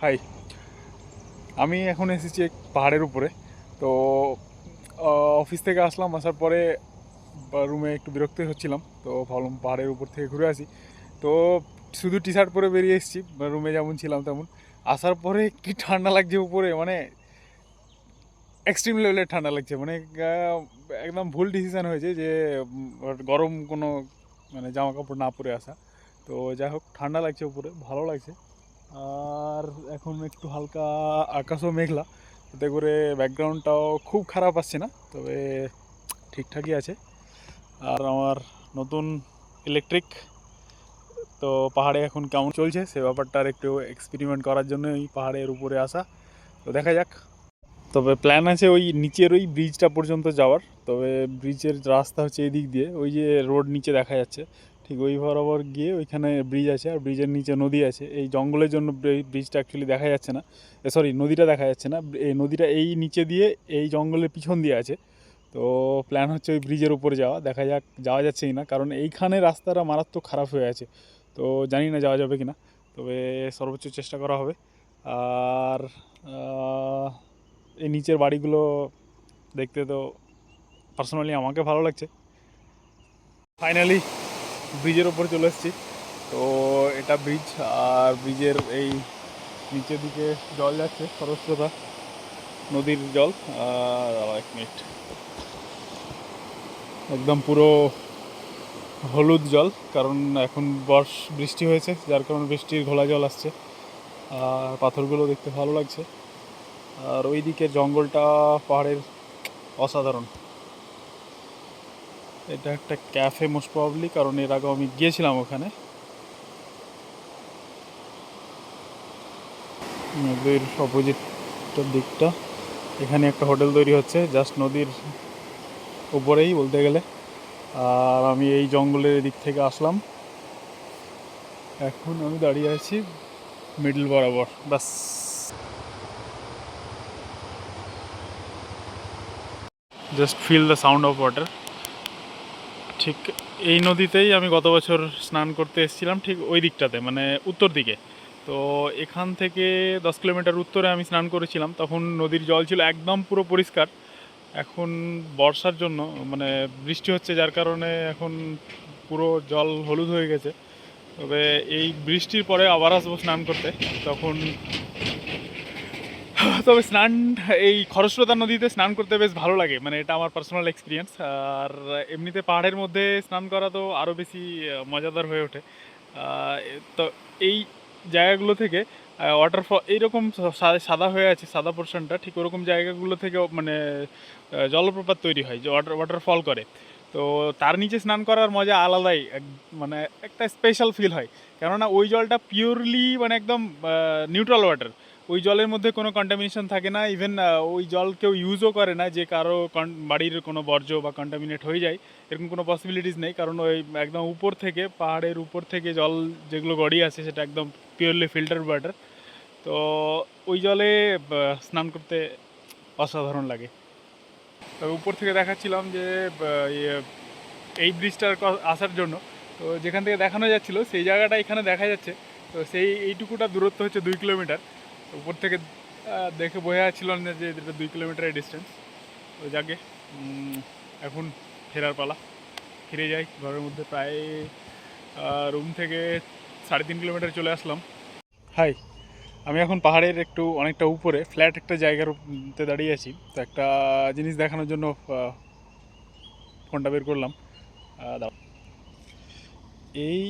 High, আমি এখন এসেছি এক পাহাড়ের উপরে। তো অফিস থেকে আসলাম, আসার পরে রুমে একটু বিরক্ত হচ্ছিলাম, তো ভাবলাম পাহাড়ের উপর থেকে ঘুরে আসি। তো শুধু টি শার্ট পরে বেরিয়ে এসেছি, রুমে যেমন ছিলাম তেমন। আসার পরে কি ঠান্ডা লাগছে উপরে, মানে এক্সট্রিম লেভেলের ঠান্ডা লাগছে, মানে একদম ভুল ডিসিশন হয়েছে যে গরম কোনো মানে জামা কাপড় না পরে আসা। তো যাই হোক, ঠান্ডা লাগছে উপরে, ভালো লাগছে। আর এখন একটু হালকা আকাশও মেঘলা, তাতে করে ব্যাকগ্রাউন্ডটাও খুব খারাপ আসছে না, তবে ঠিকঠাকই আছে। আর আমার নতুন ইলেকট্রিক, তো পাহাড়ে এখন কেমন চলছে সে ব্যাপারটার একটু এক্সপেরিমেন্ট করার জন্য এই পাহাড়ের উপরে আসা। তো দেখা যাক। তবে প্ল্যান আছে ওই নিচের ওই ব্রিজটা পর্যন্ত যাওয়ার। তবে ব্রিজের রাস্তা হচ্ছে এই দিক দিয়ে, ওই যে রোড নিচে দেখা যাচ্ছে, ঠিক ওই বরাবর গিয়ে ওইখানে ব্রিজ আছে, আর ব্রিজের নিচে নদী আছে। এই জঙ্গলের জন্য ব্রিজটা অ্যাকচুয়ালি দেখা যাচ্ছে না, সরি নদীটা দেখা যাচ্ছে না। এই নদীটা এই নিচে দিয়ে এই জঙ্গলের পিছন দিয়ে আছে। তো প্ল্যান হচ্ছে ওই ব্রিজের উপরে যাওয়া, দেখা যাক যাওয়া যাচ্ছে কি না, কারণ এইখানে রাস্তাটা মারাত্মক খারাপ হয়ে আছে। তো জানি না যাওয়া যাবে কি না, তবে সর্বোচ্চ চেষ্টা করা হবে। আর এই নিচের বাড়িগুলো দেখতে তো পার্সোনালি আমাকে ভালো লাগছে। ফাইনালি ব্রিজের ওপর চলে এসেছি। তো এটা ব্রিজ, আর ব্রিজের এই নিচের দিকে জল যাচ্ছে, খরস্রোতা নদীর জল। আর এক মিনিট, একদম পুরো হলুদ জল, কারণ এখন বৃষ্টি হয়েছে, যার কারণে বৃষ্টির ঘোলা জল আসছে। আর পাথরগুলো দেখতে ভালো লাগছে। আর ওই দিকের জঙ্গলটা পাহাড়ের অসাধারণ। এটা একটা ক্যাফে মোস্ট প্রবাবলি, কারণ এর আগে আমি গিয়েছিলাম ওখানে। নদীর অপোজিটটার দিকটা, এখানে একটা হোটেল তৈরি হচ্ছে জাস্ট নদীর উপরেই বলতে গেলে। আর আমি এই জঙ্গলের দিক থেকে আসলাম, এখন আমি দাঁড়িয়ে আছি মিডল বরাবর, বাস। Just feel the sound of water. ঠিক এই নদীতেই আমি গত বছর স্নান করতে এসেছিলাম, ঠিক ওই দিকটাতে, মানে উত্তর দিকে। তো এখান থেকে 10 কিলোমিটার উত্তরে আমি স্নান করেছিলাম, তখন নদীর জল ছিল একদম পুরো পরিষ্কার। এখন বর্ষার জন্য মানে বৃষ্টি হচ্ছে, যার কারণে এখন পুরো জল হলুদ হয়ে গেছে। তবে এই বৃষ্টির পরে আবার আসবো স্নান করতে, তখন। তবে স্নান এই খরস্রোতা নদীতে স্নান করতে বেশ ভালো লাগে, মানে এটা আমার পার্সোনাল এক্সপিরিয়েন্স। আর এমনিতে পাহাড়ের মধ্যে স্নান করা তো আরও বেশি মজাদার হয়ে ওঠে। তো এই জায়গাগুলো থেকে ওয়াটারফল এইরকম সাদা হয়ে আছে, সাদা পোর্শনটা ঠিক ওরকম জায়গাগুলো থেকে মানে জলপ্রপাত তৈরি হয়, যে ওয়াটারফল করে। তো তার নিচে স্নান করার মজা আলাদাই, মানে একটা স্পেশাল ফিল হয়। কেননা ওই জলটা পিওরলি মানে একদম নিউট্রাল ওয়াটার। ওই জলের মধ্যে কোনো কন্টামিনেশন থাকে না, ইভেন ওই জল কেউ ইউজও করে না, যে কারো বাড়ির কোনো বর্জ্য বা কন্টামিনেট হয়ে যায় এরকম কোনো পসিবিলিটিস নেই। কারণ ওই একদম উপর থেকে, পাহাড়ের উপর থেকে জল যেগুলো গড়িয়ে আসে সেটা একদম পিওরলি ফিল্টার ওয়াটার। তো ওই জলে স্নান করতে অসাধারণ লাগে। তবে উপর থেকে দেখাচ্ছিলাম যে এই ব্রিজটার আসার জন্য, তো যেখান থেকে দেখানো যাচ্ছিলো সেই জায়গাটা এখানে দেখা যাচ্ছে। তো সেই এইটুকুটা দূরত্ব হচ্ছে 2 কিলোমিটার। উপর থেকে দেখে বোঝা যাচ্ছিল না যে এটা 2 কিলোমিটারের ডিস্টেন্স। তো যাকে এখন ফেরার পালা, ফিরে যাই ঘরের মধ্যে। প্রায় রুম থেকে 3.5 কিলোমিটার চলে আসলাম। হাই, আমি এখন পাহাড়ের একটু অনেকটা উপরে ফ্ল্যাট একটা জায়গার উপরে দাঁড়িয়ে আছি। তো একটা জিনিস দেখানোর জন্য ফোনটা বের করলাম। দাও। এই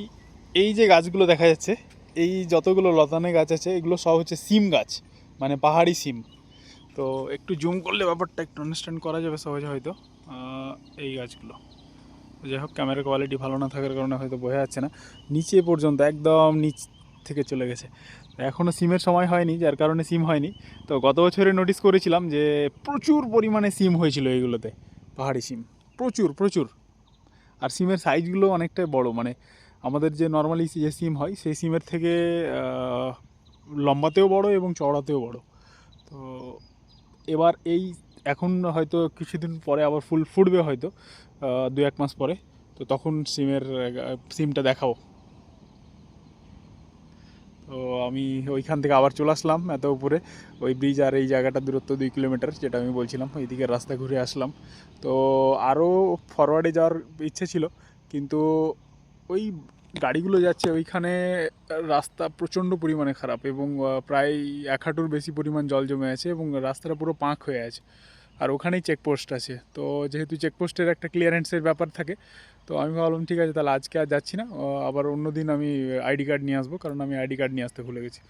এই যে গাছগুলো দেখা যাচ্ছে, এই যতগুলো লতানে গাছ আছে এগুলো সব হচ্ছে সিম গাছ, মানে পাহাড়ি সিম। তো একটু জুম করলে ব্যাপারটা একটু আন্ডারস্ট্যান্ড করা যাবে সহজে হয়তো। এই গাছগুলো, যাই হোক ক্যামেরার কোয়ালিটি ভালো না থাকার কারণে হয়তো বোঝা যাচ্ছে না। নিচে পর্যন্ত একদম নিচ থেকে চলে গেছে। এখনও সিমের সময় হয়নি, যার কারণে সিম হয়নি। তো গত বছরে নোটিস করেছিলাম যে প্রচুর পরিমাণে সিম হয়েছিল এইগুলোতে, পাহাড়ি সিম, প্রচুর প্রচুর। আর সিমের সাইজগুলো অনেকটাই বড়, মানে আমাদের যে নর্মালি যে সিম হয় সেই সিমের থেকে লম্বাতেও বড় এবং চওড়াতেও বড়। তো এবার এই এখন হয়তো কিছুদিন পরে আবার ফুল ফুটবে হয়তো, 2-1 মাস পরে। তো তখন সিমটা দেখাবো। তো আমি ওইখান থেকে আবার চলে আসলাম এত উপরে, ওই ব্রিজ আর এই জায়গাটার দূরত্ব 2 কিলোমিটার, যেটা আমি বলছিলাম, এইদিকে রাস্তা ঘুরে আসলাম। তো আরও ফরওয়ার্ডে যাওয়ার ইচ্ছে ছিল, কিন্তু ওই গাড়িগুলো যাচ্ছে ওইখানে রাস্তা প্রচণ্ড পরিমাণে খারাপ, এবং প্রায় 1 হাঁটুর বেশি পরিমাণ জল জমে আছে, এবং রাস্তাটা পুরো পাঁক হয়ে আছে। আর ওখানেই চেকপোস্ট আছে, তো যেহেতু চেকপোস্টের একটা ক্লিয়ারেন্সের ব্যাপার থাকে, তো আমি ভাবলাম ঠিক আছে তাহলে আজকে আর যাচ্ছি না, আবার অন্য দিন আমি আইডি কার্ড নিয়ে আসবো, কারণ আমি আইডি কার্ড নিয়ে আসতে ভুলে গেছি।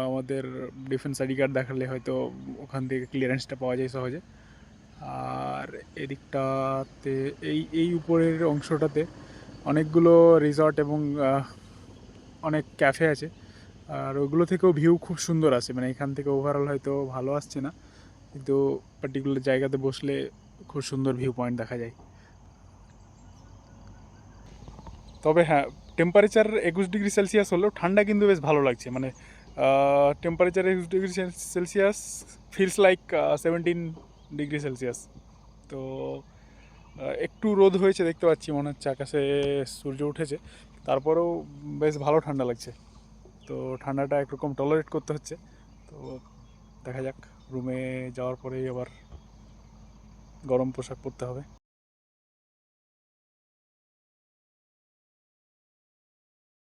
আমাদের ডিফেন্স আইডি কার্ড দেখালে হয়তো ওখান থেকে ক্লিয়ারেন্সটা পাওয়া যায় সহজে। আর এদিকটাতে এই এই উপরের অংশটাতে অনেকগুলো রিসর্ট এবং অনেক ক্যাফে আছে, আর ওগুলো থেকেও ভিউ খুব সুন্দর আসে, মানে এখান থেকে ওভারঅল হয়তো ভালো আসছে না, কিন্তু পার্টিকুলার জায়গাতে বসলে খুব সুন্দর ভিউ পয়েন্ট দেখা যায়। তবে হ্যাঁ, টেম্পারেচার 21 ডিগ্রি সেলসিয়াস হলেও ঠান্ডা কিন্তু বেশ ভালো লাগছে, মানে temperature 21 degree Celsius feels like 17 degree Celsius. তো একটু রোদ হয়েছে দেখতে পাচ্ছি, মনে হচ্ছে আকাশে সূর্য উঠেছে, তারপরেও বেশ ভালো ঠান্ডা লাগছে। তো ঠান্ডাটা একরকম টলারেট করতে হচ্ছে। তো দেখা যাক, রুমে যাওয়ার পরেই আবার গরম পোশাক পরতে হবে।